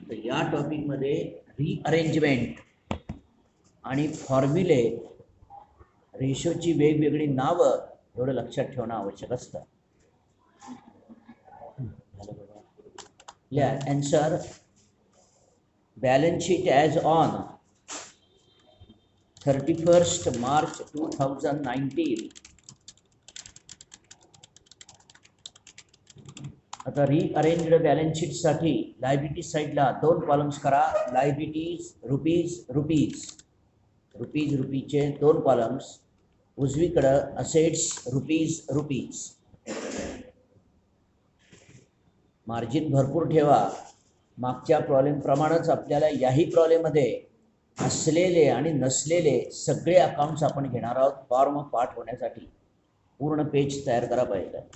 तर या टॉपिकमध्ये रिअरेंजमेंट आणि फॉर्म्युले, रेशोची वेगवेगळी नावं एवढं लक्षात ठेवणं आवश्यक असतं. Answer balance sheet as on 31 March 2019. आता रिअरेंज्ड बॅलन्स शीटसाठी लायबिलिटी साईडला 2 कॉलम्स करा. लायबिलिटीज रुपीज रुपीज रुपीज रुपीजचे 2 कॉलम्स. उजवीकडं असेट्स रुपीज रुपीज. मार्जिन भरपूर ठेवा. मागच्या प्रॉब्लेमप्रमाणेच आपल्याला याही प्रॉब्लेममध्ये असलेले आणि नसलेले सगळे अकाउंट्स आपण घेणार आहोत. फॉर्म पाठ होण्यासाठी पूर्ण पेज तयार करा पाहिजे.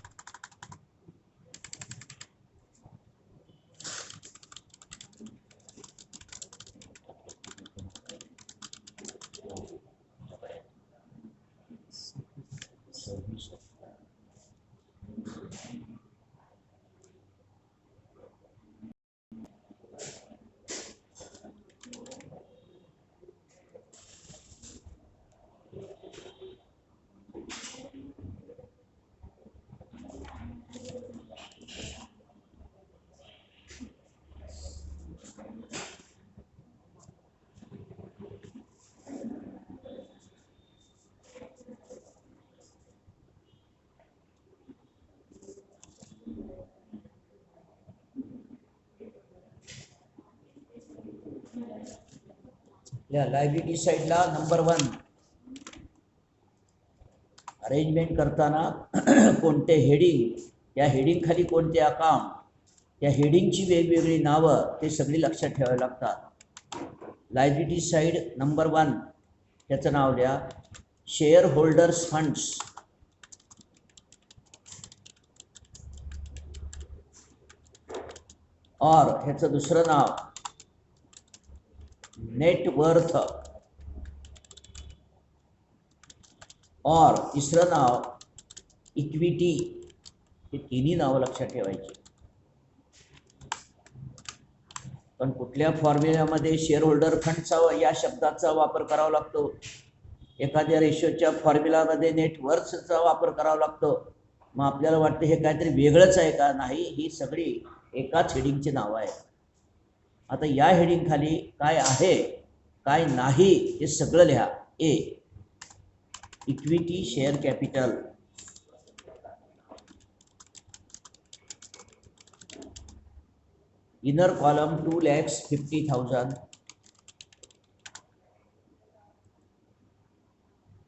लायबिलिटी साईडला नंबर 1 अरेंजमेंट करताना कोणते हेडिंग, त्या हेडिंग खाली कोणते अकाउंट, त्या हेडिंगची वेगवेगळी नावं ते सगळी लक्षात ठेवावी लागतात. लायबिलिटी साईड नंबर 1 त्याचं नाव द्या शेअर होल्डर्स फंड्स. और ह्याचं दुसरं नाव नेट वर्थ. और तिसरं नाव इक्विटी. हे तिन्ही नावं लक्षात ठेवायची. पण कुठल्या फॉर्म्युल्यामध्ये शेअर होल्डर फंडचा या शब्दाचा वापर करावा लागतो, एखाद्या रेशोच्या फॉर्म्युलामध्ये नेटवर्थचा वापर करावा लागतो. मग आपल्याला वाटतं हे काहीतरी वेगळंच आहे का? नाही, ही सगळी एकाच हेडिंगची नावं आहेत. आता या हेडिंग खाली काय आहे काय नाही हे सगळं लिहा. A equity share capital. Inner column 2,50,000.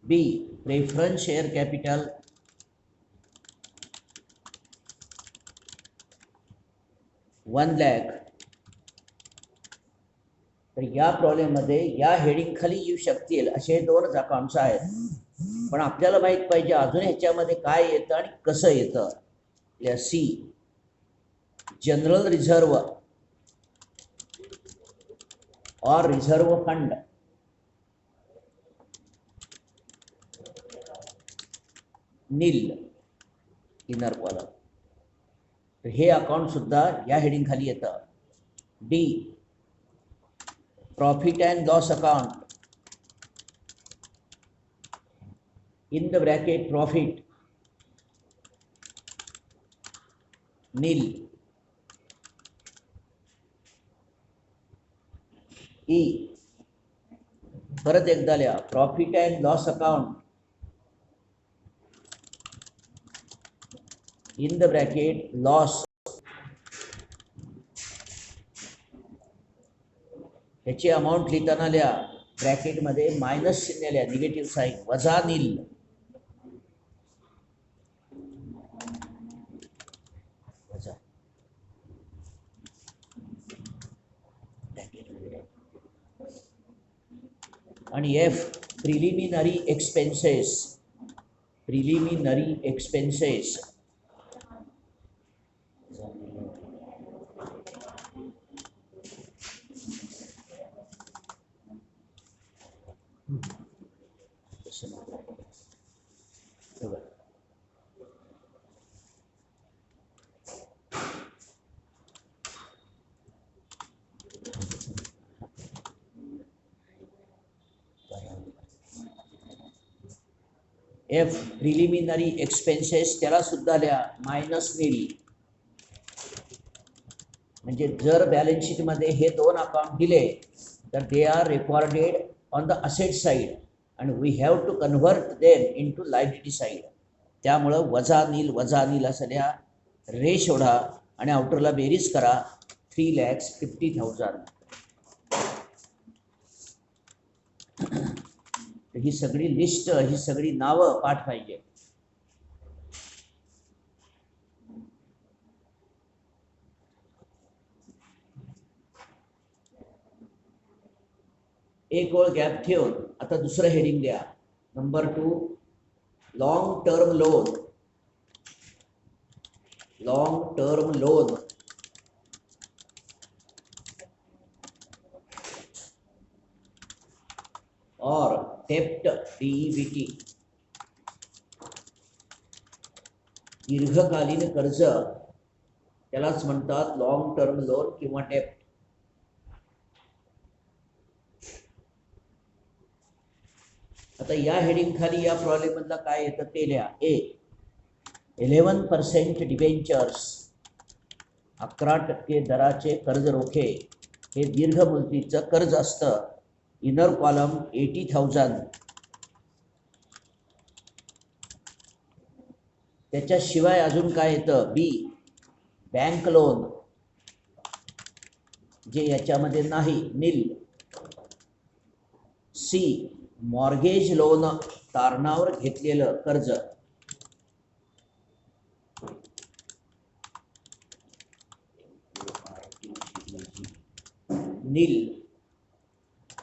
B preference share capital. $1,00,000. तर या प्रॉब्लेममध्ये या हेडिंग खाली येऊ शकतील असे 2 अकाउंट्स आहेत. पण आपल्याला माहित पाहिजे अजून ह्याच्यामध्ये काय येतं आणि कसं येतं. C general reserve other reserve fund. Nil inner column. तर हे अकाउंट सुद्धा या हेडिंग खाली येतं. D profit and loss account. In the bracket profit nil. E परत एकदा लिहा profit and loss account in the bracket loss. ह्याची अमाऊंट लिहिताना लिहा ब्रॅकेटमध्ये मायनस चिन्ह लिहा, निगेटिव्ह साईन, वजा नील. आणि F preliminary expenses. Preliminary expenses. F preliminary expenses त्याला सुद्धा लिहा मायनस नील. म्हणजे जर बॅलन्स शीटमध्ये हे दोन अकाउंट दिले तर they are recorded on the asset side and we have to convert them in to liability side. त्यामुळं वजा नील असं लिहा, रे शोधा आणि आउटरला बेरीज करा 3,50,000. ही सगळी लिस्ट, ही सगळी नावं पाठ पाहिजे. एक ओळ गॅप ठेवून आता दुसरं हेडिंग द्या. Number 2 long term loan. Long term loan और डेप्ट DEBT. दीर्घकालीन कर्ज त्यालाच म्हणतात लॉंग टर्म लोन किंवा डेप्ट. आता या हेडिंग खाली या प्रॉब्लेम मधला काय येतं ते लिहा. 11% डिबेंचर्स, 11% दराचे कर्ज रोखे हे दीर्घ मुदतीचं कर्ज असतं. Inner column 80,000. त्याच्याशिवाय अजून काय येतं? बी बँक लोन जे याच्यामध्ये नाही, नील. सी मॉर्गेज लोन, तारणावर घेतलेलं कर्ज, नील.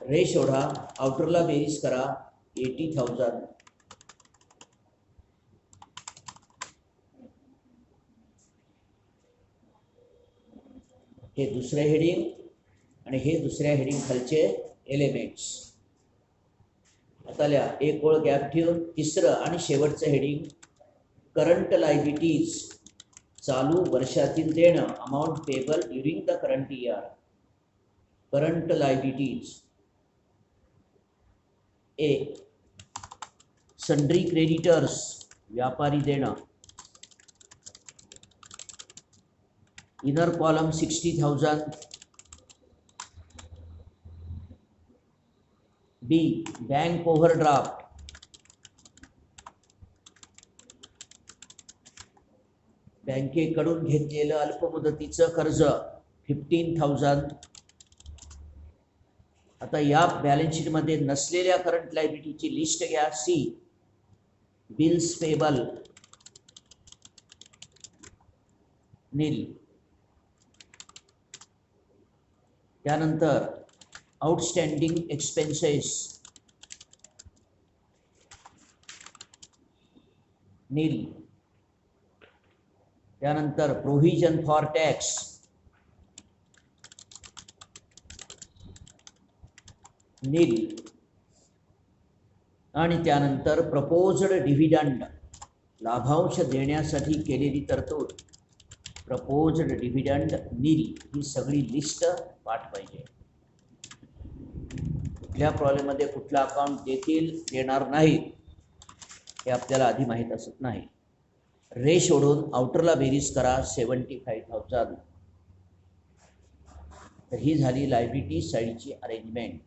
रे शोधा, आउटरला बेरीज करा 80,000. हे दुसरे हेडिंग आणि हे दुसऱ्या हेडिंग खालचे एलिमेंट्स. आता लिहा एक ओळ गॅप ठेवून तिसरं आणि शेवटचं हेडिंग करंट लायबिलिटीज, चालू वर्षातील देणं, amount payable during the current year. Current liabilities. A sundry creditors, व्यापारी देणं, इनर कॉलम 60,000. बी बँक ओव्हरड्राफ्ट, बँकेकडून घेतलेलं अल्पमुदतीचं कर्ज 15,000. आता या बॅलन्स शीट मध्ये नसलेल्या करंट लायबिलिटीची लिस्ट घ्या. सी बिल्स पेबल, नील. त्यानंतर आउटस्टँडिंग एक्सपेन्सेस, नील. त्यानंतर प्रोव्हिजन फॉर टॅक्स, नील. आणि त्यानंतर प्रपोज्ड डिव्हिडंड, लाभांश देण्यासाठी केलेली तरतूद, प्रपोज्ड डिव्हिडंड, नील. ही सगळी लिस्ट पाठ पाहिजे. कुठल्या प्रॉब्लेम मध्ये कुठला अकाउंट देतील देणार नाही हे आपल्याला आधी माहीत असत नाही. रे शोधून आउटरला बेरीज करा 75,000. तर ही झाली लायबिलिटी साइडची अरेंजमेंट.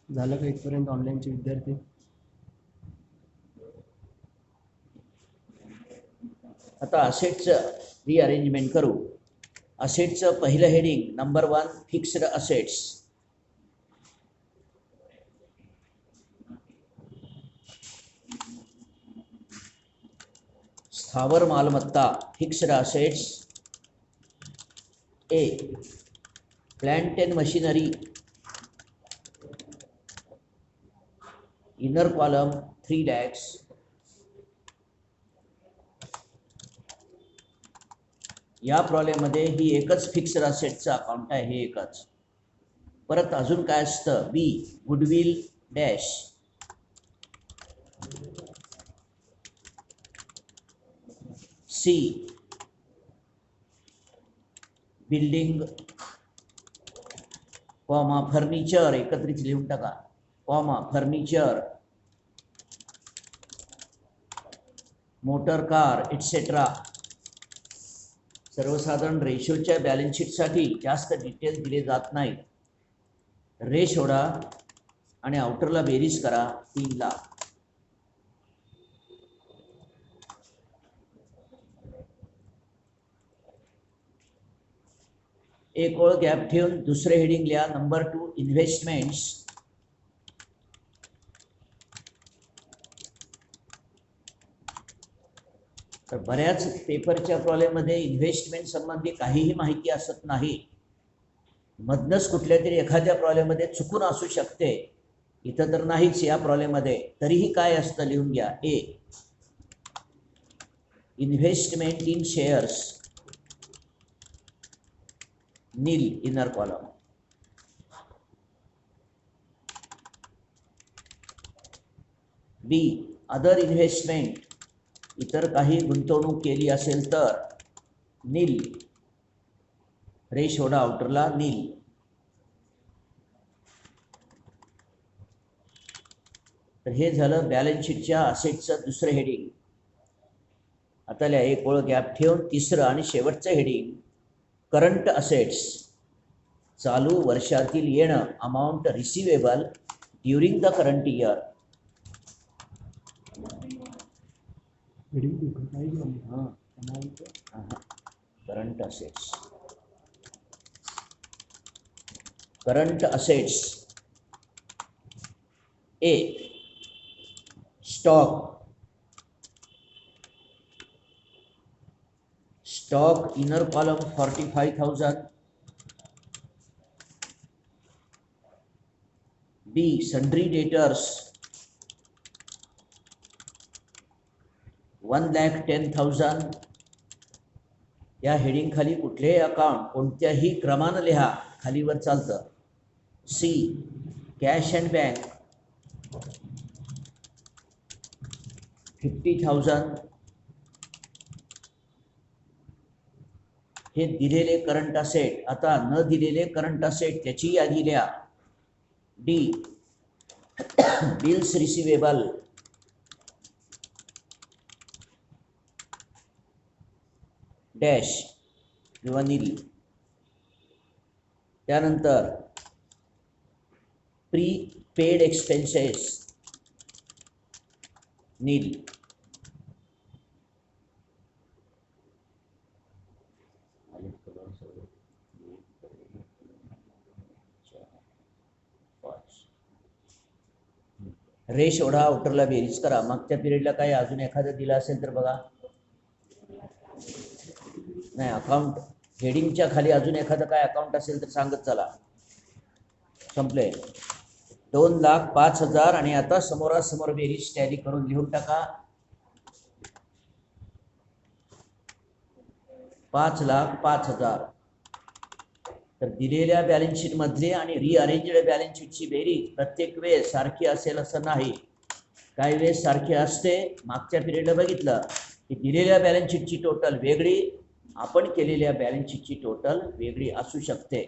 झालं का इथपर्यंत ऑनलाईनचे विद्यार्थी? आता असेटचं रिअरेंजमेंट करू. असेटचं पहिलं हेडिंग नंबर 1 फिक्स्ड असेट्स. स्थावर मालमत्ता, fixed assets. A plant and machinery, inner column 3 lakhs. या प्रॉब्लेम मध्ये ही एकच फिक्स्ड असेटचं अकाउंट आहे, हे एकच. परत अजून काय असतं? B goodwill dash, C building comma furniture एकत्रित लिहून टाका, comma furniture, motor car etcetera. सर्वसाधारण रेशोच्या बॅलन्स शीटसाठी जास्त डिटेल दिले जात नाही. रे सोडा आणि आउटरला बेरीज करा, 3 लाख. एक ओळ गॅप ठेवून दुसरे हेडिंग लिहा, नंबर 2 इन्व्हेस्टमेंट्स. तर बऱ्याच पेपरच्या प्रॉब्लेममध्ये इन्व्हेस्टमेंट संबंधी काहीही माहिती असत नाही. मधनच कुठल्या तरी एखाद्या प्रॉब्लेममध्ये चुकून असू शकते, इथं तर नाहीच या प्रॉब्लेममध्ये. तरीही काय असतं लिहून घ्या. A investment in shares, nil inner column. B other investment, इतर काही गुंतवणूक केली असेल तर नील, रे सोडा आउटरला नील. तर हे झालं बॅलन्स शीटच्या असेटचं दुसरं हेडिंग. आता लिहा एक ओळ गॅप ठेवून तिसरं आणि शेवटचं हेडिंग करंट असेट्स, चालू वर्षातील येणं, amount receivable during the current year. Current assets, current assets. A stock, stock inner column 45,000. B sundry debtors 1,10,000. या हेडिंग खाली कुठलेही अकाउंट कोणत्याही क्रमानं लिहा, खालीवर चालतं. C cash and bank 50,000. हे दिलेले करंट असेट. आता न दिलेले करंट असेट त्याची यादी लिहा. डी बिल्स रिसिवेबल डॅश किंवा नील. त्यानंतर प्री पेड एक्सपेन्सेस नील. रे सोडा आउटरला बेरीज करा. मागच्या पिरियडला काही अजून एखादं दिलं असेल तर बघा. नाही, अकाउंट हेडिंगच्या खाली अजून एखादं काय अकाउंट असेल तर सांगत चला. संपले. 2,05,000 आणि आता समोरासमोर बेरीज टॅली करून लिहून टाका. 5,05,000. तर दिलेल्या बॅलन्स शीट मधली आणि रिअरेंज्ड बॅलन्स शीटची बेरीज प्रत्येक वेळेस सारखी असेल असं नाही. काही वेळेस सारखी असते. मागच्या पिरियडला बघितलं की दिलेल्या बॅलन्स शीटची टोटल वेगळी, आपण केलेल्या बॅलन्स शीटची टोटल वेगळी असू शकते.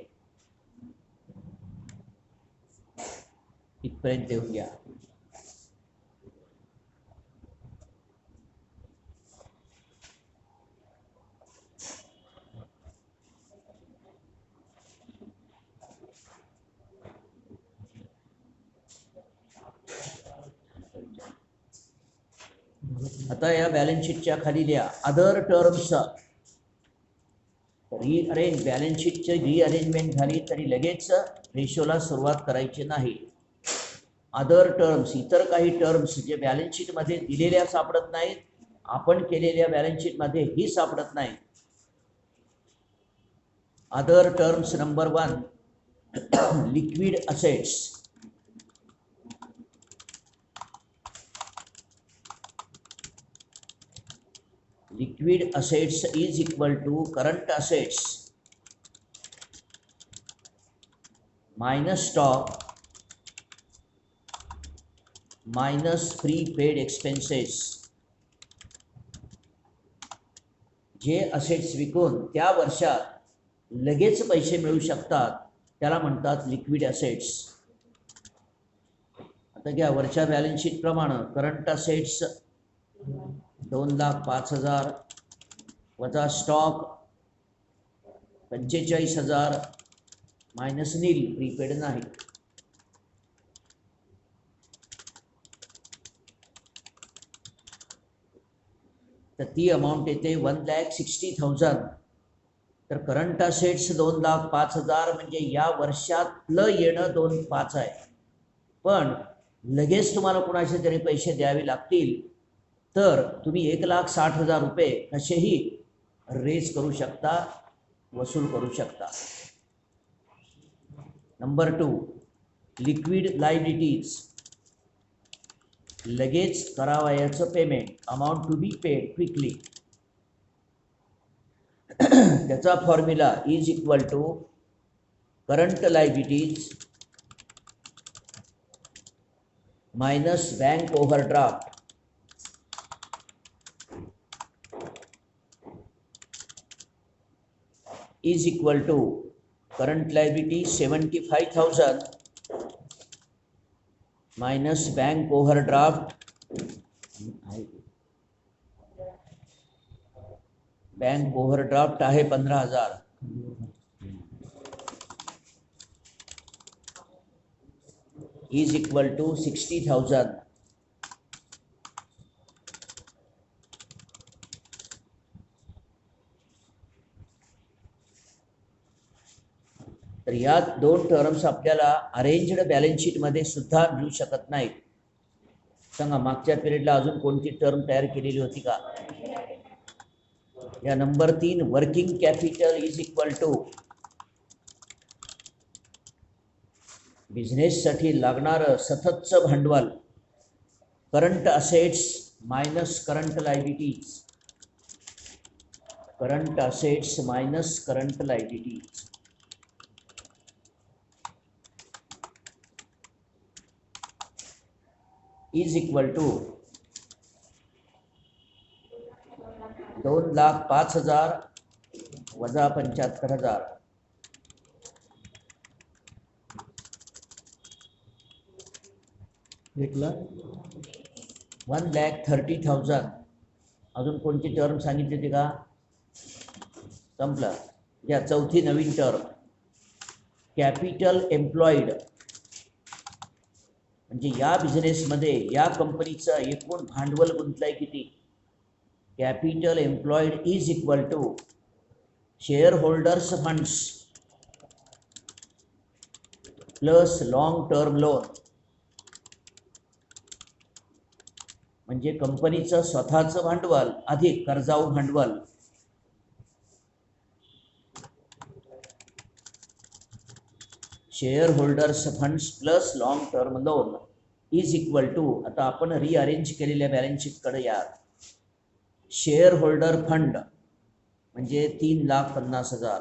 इथपर्यंत येऊन घ्या. आता या बॅलन्स शीटच्या खाली लिहा अदर टर्म्स. रिअरेंज, बॅलन्स शीटची रिअरेंजमेंट झाली तरी लगेच रेशोला सुरुवात करायची नाही. अदर टर्म्स, इतर काही टर्म्स जे बॅलन्स शीटमध्ये दिलेल्या सापडत नाहीत, आपण केलेल्या बॅलन्स शीटमध्ये ही सापडत नाही. Other terms number 1 liquid assets. Liquid assets is equal to current assets minus stock minus prepaid expenses. जे असेट्स विकून त्या वर्षात लगेच पैसे मिळू शकतात त्याला म्हणतात लिक्विड ॲसेट्स. आता घ्या वरच्या बॅलन्स शीट प्रमाणे करंट असेट्स 2,05,000 वजा स्टॉक 45,000 मायनस नील प्रीपेड नाही. तर ती अमाऊंट येते 1,60,000. तर करंट असेट्स 2,05,000 म्हणजे या वर्षातलं येणं 2,05,000 आहे. पण लगेच तुम्हाला कुणाचे तरी पैसे द्यावे लागतील तर तुम्ही 1,60,000 रुपये कसेही रेज करू शकता, वसूल करू शकता. Number 2, liquid liabilities. लगेच करावयाचं payment, amount to be paid quickly. त्याचा formula is equal to current liabilities minus bank overdraft is equal to current liability 75,000 minus bank overdraft, bank overdraft आहे 15,000 इज इक्वल टू 60,000. तर या दोन terms आपल्याला arranged balance शीटमध्ये सुद्धा मिळू शकत नाहीत. सांगा मागच्या पिरियडला अजून कोणती टर्म तयार केलेली होती का? या number 3, working capital is equal to बिझनेससाठी लागणारं सततचं भांडवल, current assets minus current liabilities, current assets minus current liabilities. Is equal to 2,05,000 वजा 75,000 1,30,000. अजून कोणती टर्म सांगितली होती का? संपलं. या चौथी नवीन टर्म कॅपिटल एम्प्लॉईड, म्हणजे या बिझनेसमध्ये या कंपनीचं एकूण भांडवल गुंतलंय किती? Capital employed is equal to share holders funds plus long term loan, म्हणजे कंपनीचं स्वतःचं भांडवल अधिक कर्जाऊ भांडवल. Share holders funds plus long term loan is equal to, आता आपण रिअरेंज केलेल्या बॅलन्स शीटकडे या. शेअर होल्डर फंड म्हणजे 3,50,000,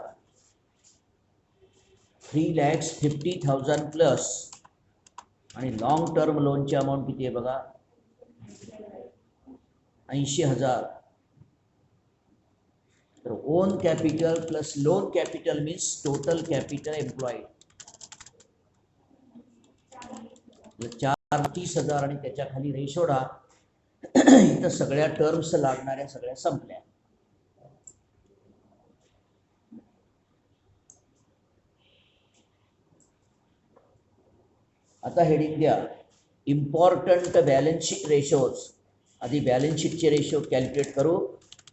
3,50,000 प्लस आणि लॉंग टर्म लोनची अमाऊंट किती आहे बघा, 80,000. तर on capital plus lone capital means total capital employed 4,30,000 आणि त्याच्या खाली रेशोडा. इथं सगळ्या टर्म्स लागणाऱ्या सगळ्या संपल्या. आता हेडिंग द्या इम्पॉर्टंट बॅलन्स शीट रेशोज. आधी बॅलन्स शीटचे रेशो कॅल्क्युलेट करू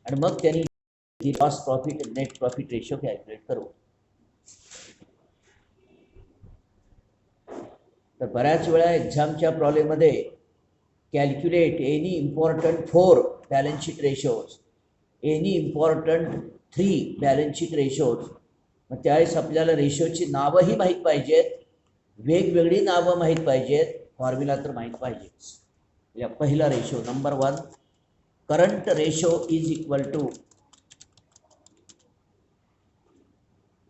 आणि मग त्यांनी loss profit net profit ratio calculate करू. तर बऱ्याच वेळा एक्झामच्या प्रॉब्लेममध्ये calculate any important 4 balance sheet ratios, any important 3 balance sheet ratios. मग त्यावेळेस आपल्याला रेशोची नावंही माहीत पाहिजेत, वेगवेगळी नावं माहीत पाहिजेत, फॉर्म्युला तर माहीत पाहिजेच. या पहिला ratio number 1 current ratio is equal to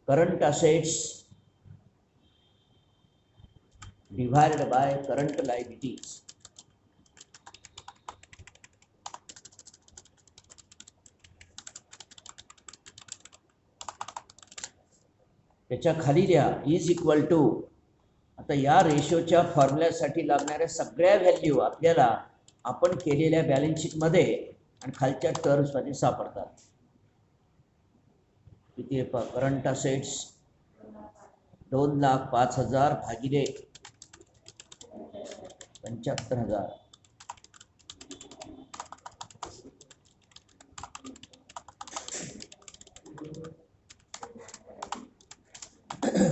current assets divided by current liabilities. त्याच्या खाली लिहा इज इक्वल टू. आता या रेशोच्या फॉर्म्युल्यासाठी लागणाऱ्या सगळ्या व्हॅल्यू आपल्याला आपण केलेल्या बॅलन्स शीटमध्ये आणि खालच्या टर्म्समध्ये सापडतात. किती आहे? करंट असेट्स 2,05,000 भागिले 75,000.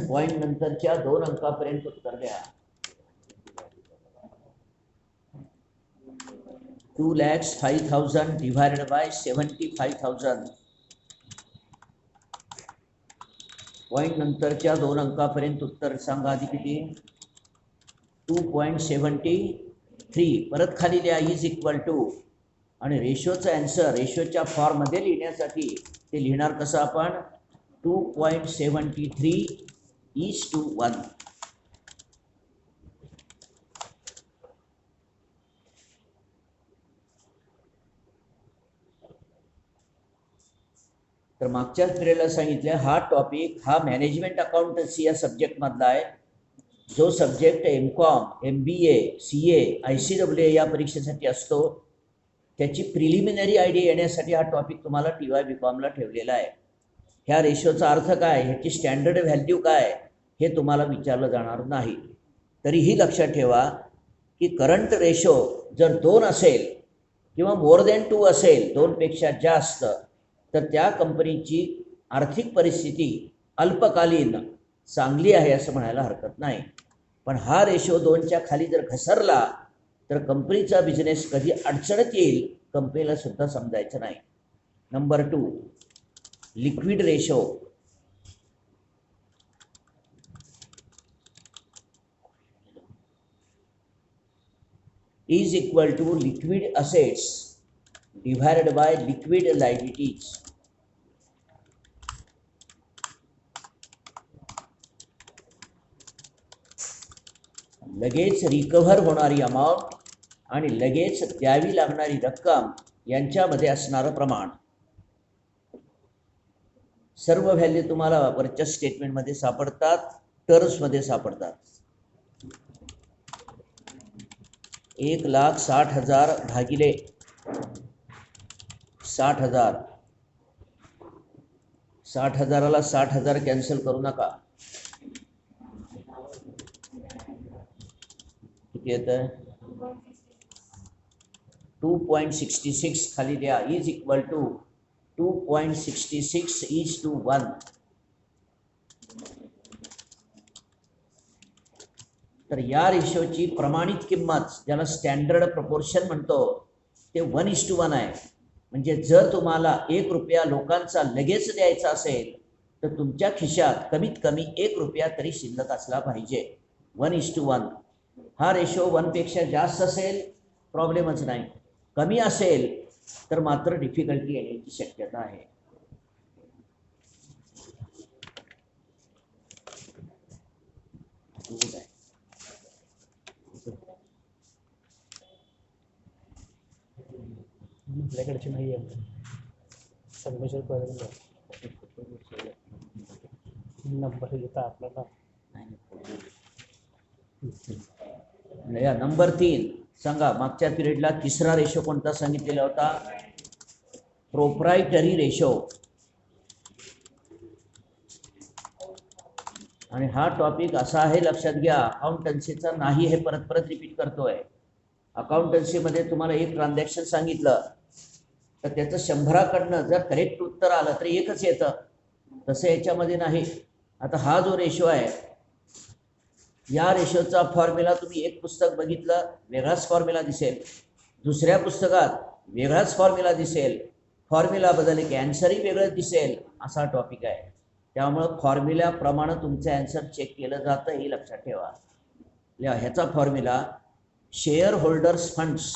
पॉइंट नंतरच्या 2 अंकापर्यंत उत्तर द्या. 2,05,000 डिवायडेड बाय 75,000. पॉइंट नंतरच्या 2 अंकापर्यंत उत्तर सांगा आधी किती? 2.73. परत खाली लिहा इज इक्वल टू. आणि रेशोचा आन्सर रेशोच्या फॉर्ममध्ये लिहिण्यासाठी ते लिहिणार कसं आपण? 2.73:1. तर मागच्याच पिरियडला सांगितलं हा टॉपिक हा मॅनेजमेंट अकाउंटन्सी या सब्जेक्टमधला आहे. जो subject MCOM, MBA, CA, ICAA या परीक्षेसाठी असतो त्याची प्रिलिमिनरी आयडिया येण्यासाठी हा टॉपिक तुम्हाला TY BCOMला ठेवलेला आहे. ह्या रेशोचा अर्थ काय, ह्याची स्टँडर्ड व्हॅल्यू काय हे तुम्हाला विचारलं जाणार नाही. तरीही लक्षात ठेवा की करंट रेशो जर 2 असेल किंवा मोर दॅन 2 असेल, 2पेक्षा जास्त, तर त्या कंपनीची आर्थिक परिस्थिती अल्पकालीन चांगली आहे असं म्हणायला हरकत नाही. पण हा रेशो 2च्या खाली जर घसरला तर कंपनीचा बिझनेस कधी अडचणीत येईल कंपनीला सुद्धा समजायचं नाही. Number 2 liquid ratio. Is equal to liquid assets divided by liquid liabilities. लगेच रिकव्हर होणारी अमाऊंट आणि लगेच द्यावी लागणारी रक्कम यांच्यामध्ये असणारं प्रमाण. सर्व व्हॅल्यू तुम्हाला वरच्या स्टेटमेंटमध्ये सापडतात, टर्म्समध्ये सापडतात. 1,60,000 भागिले 60,000. 60,000ला 60,000 कॅन्सल करू नका. किती येतं? 2.66 खाली द्या इज इक्वल टू 2.66:1. तर या रेशोची प्रमाणित किंमत ज्याला स्टँडर्ड प्रपोर्शन म्हणतो ते 1:1 आहे. म्हणजे जर तुम्हाला 1 रुपया लोकांचा लगेच द्यायचा असेल तर तुमच्या खिशात कमीत कमी 1 रुपया तरी शिल्लक असला पाहिजे. 1:1. हा रेशो 1पेक्षा जास्त असेल प्रॉब्लेमच नाही, कमी असेल तर मात्र डिफिकल्टी येण्याची शक्यता आहे. आपल्याकडची नाही आहे नंबर येतात आपल्याला. नंबर 3 सांगा. मागच्या पिरियडला तिसरा रेशो कोणता सांगितलेला होता? Proprietary ratio. आणि हा टॉपिक असा आहे, लक्षात घ्या, अकाउंटन्सीचा नाही, हे परत परत रिपीट करतोय. अकाउंटन्सीमध्ये तुम्हाला एक ट्रान्झॅक्शन सांगितलं तर त्याचं 100कडनं जर करेक्ट उत्तर आलं तर एकच येतं, तसं याच्यामध्ये नाही. आता हा जो रेशो आहे या रेशोचा फॉर्म्युला तुम्ही एक पुस्तक बघितलं वेगळाच फॉर्म्युला दिसेल, दुसऱ्या पुस्तकात वेगळाच फॉर्म्युला दिसेल, फॉर्म्युला बदलले की ॲन्सरही वेगळं दिसेल, असा टॉपिक आहे. त्यामुळं फॉर्म्युल्याप्रमाणे तुमचं ॲन्सर चेक केलं जातं हे लक्षात ठेवा. ह्याचा formula share holders funds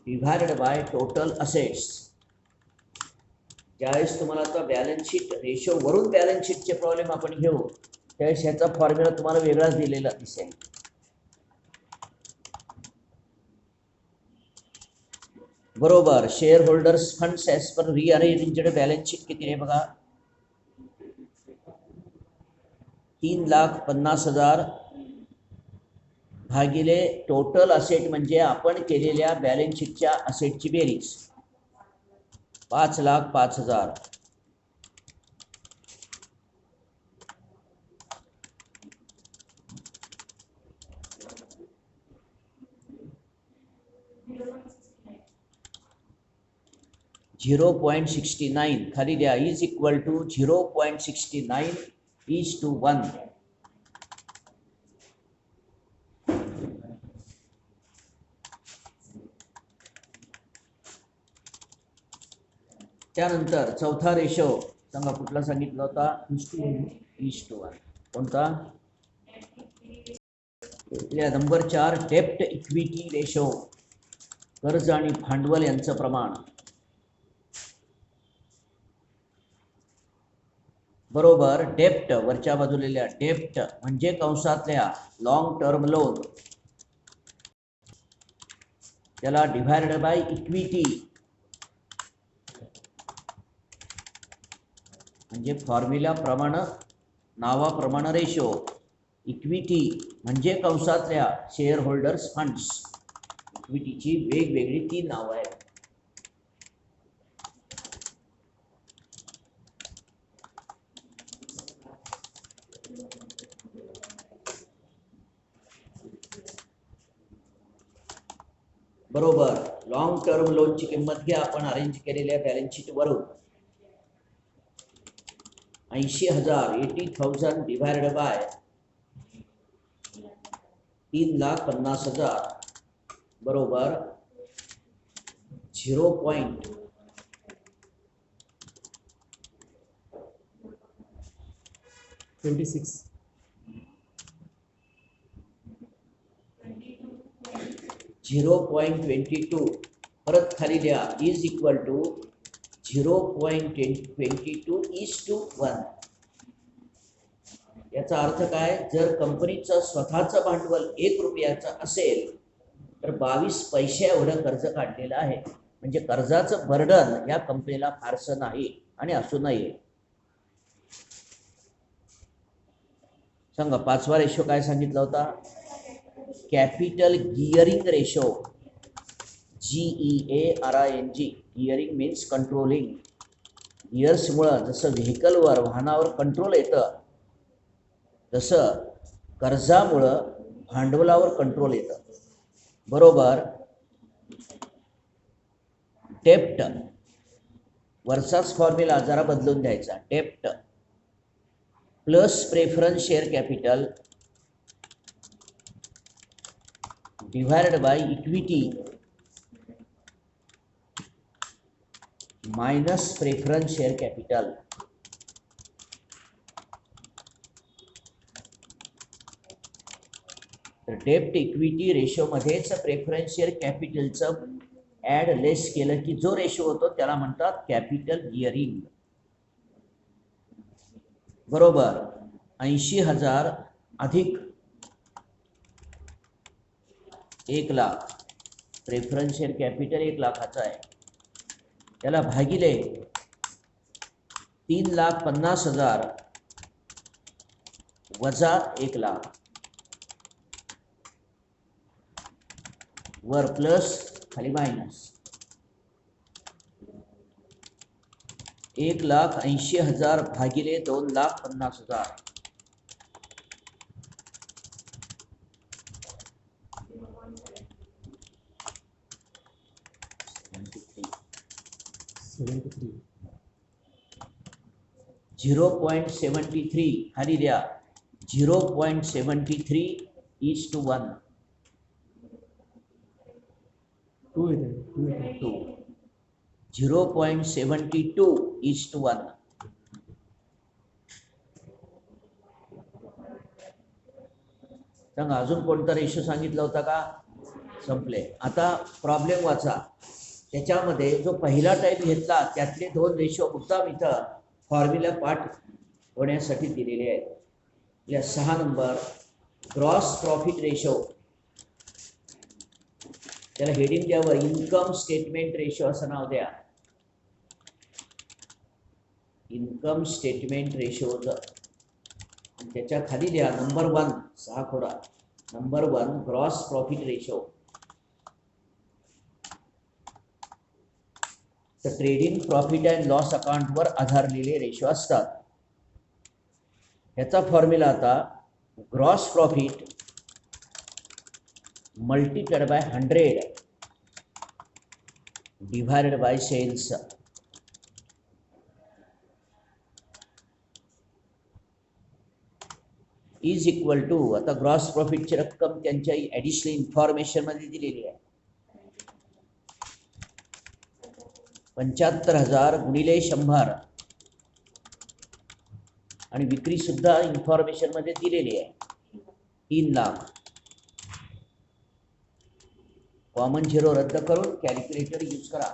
divided by total assets. ज्यावेळेस तुम्हाला आता बॅलन्स शीट रेशो वरून बॅलन्स शीटचे प्रॉब्लेम आपण घेऊ त्यावेळेस ह्याचा फॉर्म्युला तुम्हाला वेगळाच दिलेला दिसेल. बरोबर. Share holders funds as per rearranged balance sheet किती आहे बघा, 3,50,000 भागिले टोटल असेट म्हणजे आपण केलेल्या बॅलन्स शीटच्या असेटची बेरीज 5,05,000. .69 खाली द्या इज इक्वल टू 0.69 1. त्यानंतर चौथा रेशो सांगा कुठला सांगितला होता? 1:1. कोणता? नंबर 4 डेप्ट इक्विटी रेशो, कर्ज आणि भांडवल यांचं प्रमाण बरोबर डेप्ट वरच्या बाजूलेल्या डेप्ट म्हणजे कंसातल्या लॉंग टर्म लोन त्याला डिवाइडेड बाय इक्विटी म्हणजे फॉर्म्युला प्रमाण नावाप्रमाणे रेशो. इक्विटी म्हणजे कंसातल्या शेअर होल्डर्स फंड्स. इक्विटीची वेगवेगळी 3 नावं आहेत. बरोबर लॉंग टर्म लोनची किंमत घ्या आपण अरेंज केलेल्या बॅलन्स शीट वरून 80,000 डिवाइडेड बाय 3,50,000 बरोबर 0.26. 0.22 परत खाली द्या इज इक्वल टू 0.22:1. याचा अर्थ काय? जर कंपनीचं स्वतःचं भांडवल 1 रुपयाचं असेल तर 22 पैसे एवढं कर्ज काढलेलं आहे. म्हणजे कर्जाचं बर्डन या कंपनीला फारसं नाही आणि असू नये. सांगा 5वा रेशो काय सांगितला होता? Capital gearing ratio, GEARING. Gearing means controlling. गिअर्समुळं जसं व्हेकलवर वाहनावर कंट्रोल येतं तसं कर्जामुळं भांडवलावर कंट्रोल येतं. बरोबर डेप्ट वरचाच फॉर्म्युला जरा बदलून द्यायचा. डेप्ट plus preference share capital divided by equity minus preference share capital. तर डेप्ट इक्विटी रेशो मध्येच प्रेफरन्स शेअर कॅपिटलचं ऍड लेस केलं की जो रेशो होतो त्याला म्हणतात कॅपिटल गिअरिंग. बरोबर 80,000 अधिक 1,00,000 प्रेफरन्स शेअर कॅपिटल 1,00,000चं आहे. त्याला भागिले 3,50,000 वजा 1,00,000 वर प्लस खाली मायनस 1,80,000 भागिले 2,50,000. $73. 0.73 खाली द्या 0.73:1. 2 येते. 0.72:1. सांगा अजून कोणता रेशो सांगितला होता का? संपले. आता प्रॉब्लेम वाचा. त्याच्यामध्ये जो पहिला टाईप घेतला त्यातले 2 रेशो मुद्दाम इथं फॉर्म्युला पाठ होण्यासाठी दिलेले आहेत. या 6 नंबर ग्रॉस प्रॉफिट रेशो त्याला हेडिंग द्यावं इन्कम स्टेटमेंट रेशो असं नाव द्या. इन्कम स्टेटमेंट रेशो त्याच्या खाली लिहा नंबर 1 6 खोडा नंबर 1 ग्रॉस प्रॉफिट रेशो. तर ट्रेडिंग प्रॉफिट अँड लॉस अकाउंटवर आधारलेले रेशो असतात. याचा फॉर्म्युला आता gross profit multiplied by 100 divided by sales. Is equal to, आता ग्रॉस प्रॉफिटची रक्कम त्यांच्या ॲडिशनल इन्फॉर्मेशन मध्ये दिलेली आहे. 75,000 गुणिले 100 आणि विक्री सुद्धा इन्फॉर्मेशन मध्ये दिलेली आहे 3 लाख. कॉमन झिरो रद्द करून कॅल्क्युलेटर यूज करा.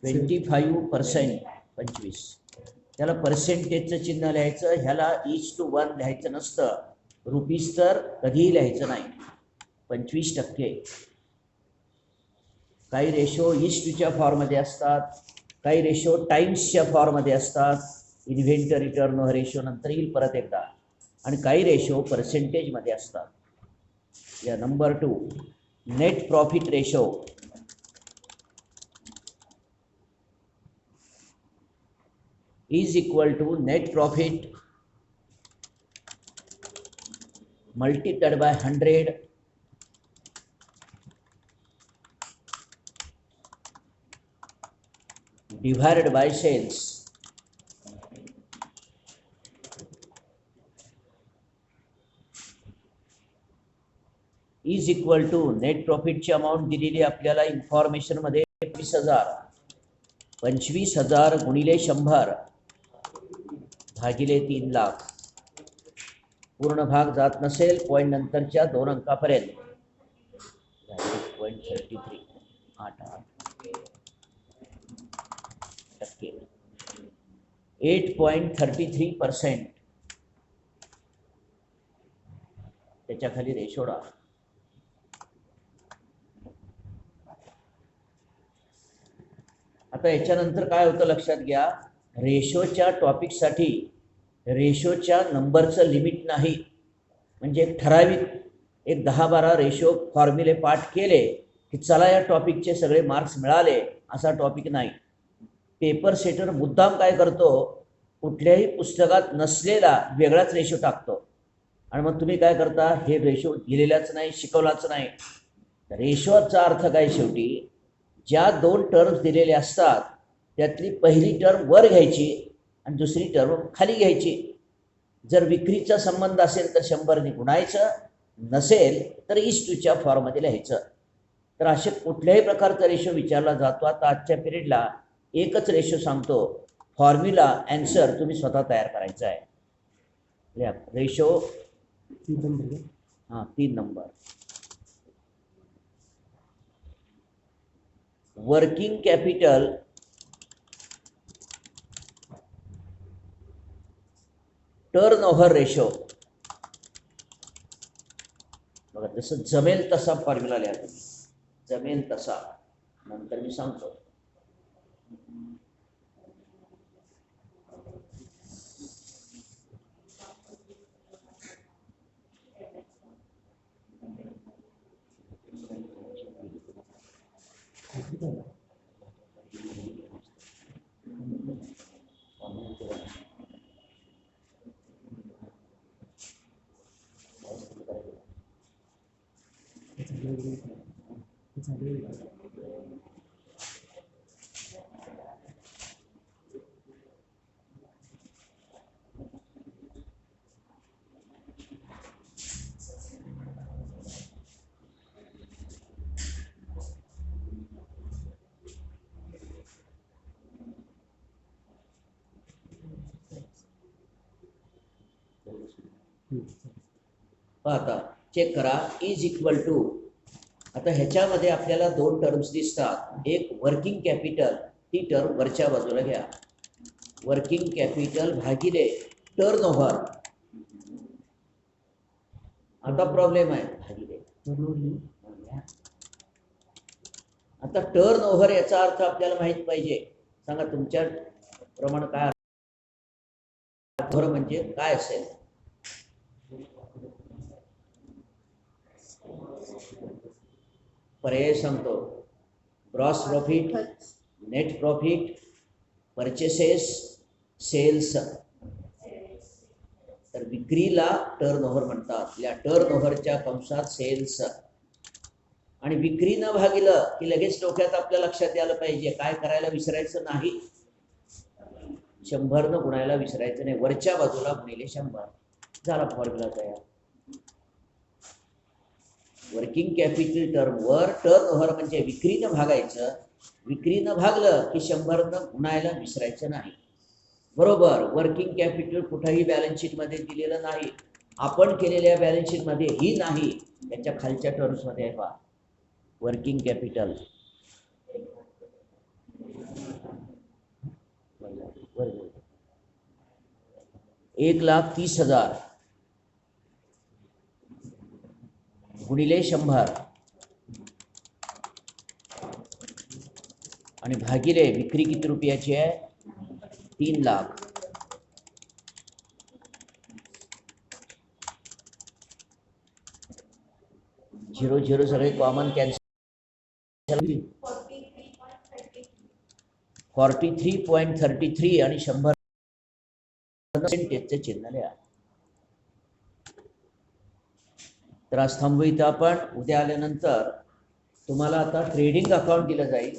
25% 25. त्याला पर्सेंटेजचं चिन्ह लिहायचं, ह्याला 1:1 लिहायचं नसतं. रुपीज तर कधीही लिहायचं नाही. 25%. काही रेशो इस्टच्या फॉर्ममध्ये असतात, काही रेशो टाइम्सच्या फॉर्ममध्ये असतात. इन्व्हेंटरी टर्नओव्हर रेशो नंतर येईल परत एकदा. आणि काही रेशो पर्सेंटेजमध्ये असतात. या number 2 net profit ratio. Is equal to net profit multiplied by 100 divided by sales. Is equal to net प्रॉफिटची अमाऊंट दिलेली आपल्याला इन्फॉर्मेशन मध्ये 25,000. 25,000 गुणिले 100 भागिले 3 लाख. पूर्ण भाग जात नसेल पॉईंट नंतरच्या 2 अंकापर्यंत 8.33 टक्के 8.33%. त्याच्या खाली रेशोडा. आता याच्यानंतर काय होतं लक्षात घ्या. रेशोच्या टॉपिकसाठी रेशोच्या नंबरचं लिमिट नाही. म्हणजे एक ठराविक 10-12 रेशो फॉर्म्युले पाठ केले की चला या टॉपिकचे सगळे मार्क्स मिळाले असा टॉपिक नाही. पेपर सेटर मुद्दाम काय करतो, कुठल्याही पुस्तकात नसलेला वेगळाच रेशो टाकतो आणि मग तुम्ही काय करता, हे रेशो दिलेलाच नाही, शिकवलाच नाही. रेशोचा अर्थ काय, शेवटी ज्या 2 टर्म्स दिलेले असतात त्यातली पहिली टर्म वर घ्यायची आणि दुसरी टर्म खाली घ्यायची. जर विक्रीचा संबंध असेल तर 100 ने गुणायचं, नसेल तर इस्टूच्या फॉर्ममध्ये लिहायचं. तर असे कुठल्याही प्रकारचा रेशो विचारला जातो. आता आजच्या पिरियडला एकच रेशो सांगतो, फॉर्म्युला आन्सर तुम्ही स्वतः तयार करायचा आहे. Ratio 3 number. Working capital turnover ratio. बघा, जसं जमेल तसा फॉर्म्युला लिहा तुम्ही, जमेल तसा, नंतर मी सांगतो. आता चेक करा. इज इक्वल टू, आता ह्याच्यामध्ये आपल्याला 2 टर्म्स दिसतात. एक वर्किंग कॅपिटल, ती टर्म वरच्या बाजूला घ्या. वर्किंग कॅपिटल भागिले टर्नओव्हर. आता प्रॉब्लेम आहे, भागिले. आता टर्नओव्हर याचा अर्थ आपल्याला माहित पाहिजे. सांगा तुमच्या प्रमाण काय टर्नओव्हर म्हणजे काय असेल? पर्याय सांगतो. Gross profit, net profit, purchases, sales. तर विक्रीला टर्नओव्हर म्हणतात. या टर्नओव्हरच्या कंसात सेल्स. आणि विक्री न भागिलं की लगेच डोक्यात आपल्या लक्षात यायला पाहिजे, काय करायला विसरायचं नाही, 100 न गुणायला विसरायचं नाही. वरच्या बाजूला गुणिले 100 झाला फॉर्म्युला तयार. वर्किंग कॅपिटल टर्मवर टर्नओव्हर म्हणजे विक्रीनं भागायचं. विक्रीनं भागलं की 100 न गुणायला विसरायचं नाही. बरोबर. वर्किंग कॅपिटल कुठेही बॅलन्स शीट मध्ये दिलेलं नाही. आपण केलेल्या बॅलन्स शीट मध्ये ही नाही, त्याच्या खालच्या टर्म्स मध्ये आहे पहा वर्किंग कॅपिटल. 1,30,000 गुणिले 100 आणि भागिले विक्री किती रुपयाची आहे? 3 लाख. झिरो झिरो सगळे कॉमन कॅन्सल. 43.33 आणि 100 पर्सेंटेजचे चिन्ह लिहा. तर आज थांबू इथं आपण. उद्या आल्यानंतर तुम्हाला आता ट्रेडिंग अकाउंट दिलं जाईल,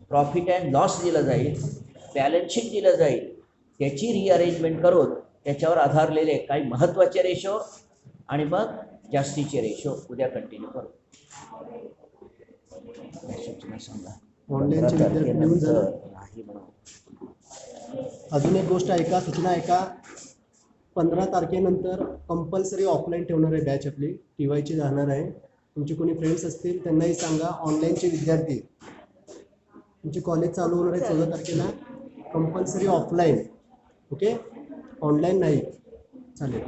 प्रॉफिट अँड लॉस दिलं जाईल, बॅलन्स शीट दिलं जाईल. त्याची रिअरेंजमेंट करून त्याच्यावर आधारलेले काही महत्त्वाचे रेशो आणि मग जास्तीचे रेशो उद्या कंटिन्यू करू. सूचना सांगा. ऑनलाईनचे विद्यार्थी येऊन झालं. नाही म्हणून अजून एक गोष्ट ऐका, सूचना ऐका. 15 तारखेनंतर कंपल्सरी ऑफलाईन ठेवणार आहे बॅच आपली, TYची जाणार आहे. तुमचे कोणी फ्रेंड्स असतील त्यांनाही सांगा. ऑनलाईनचे विद्यार्थी, तुमचे कॉलेज चालू होणार आहे 14 तारखेला, कंपल्सरी ऑफलाईन. ओके, ऑनलाईन नाही. चालेल.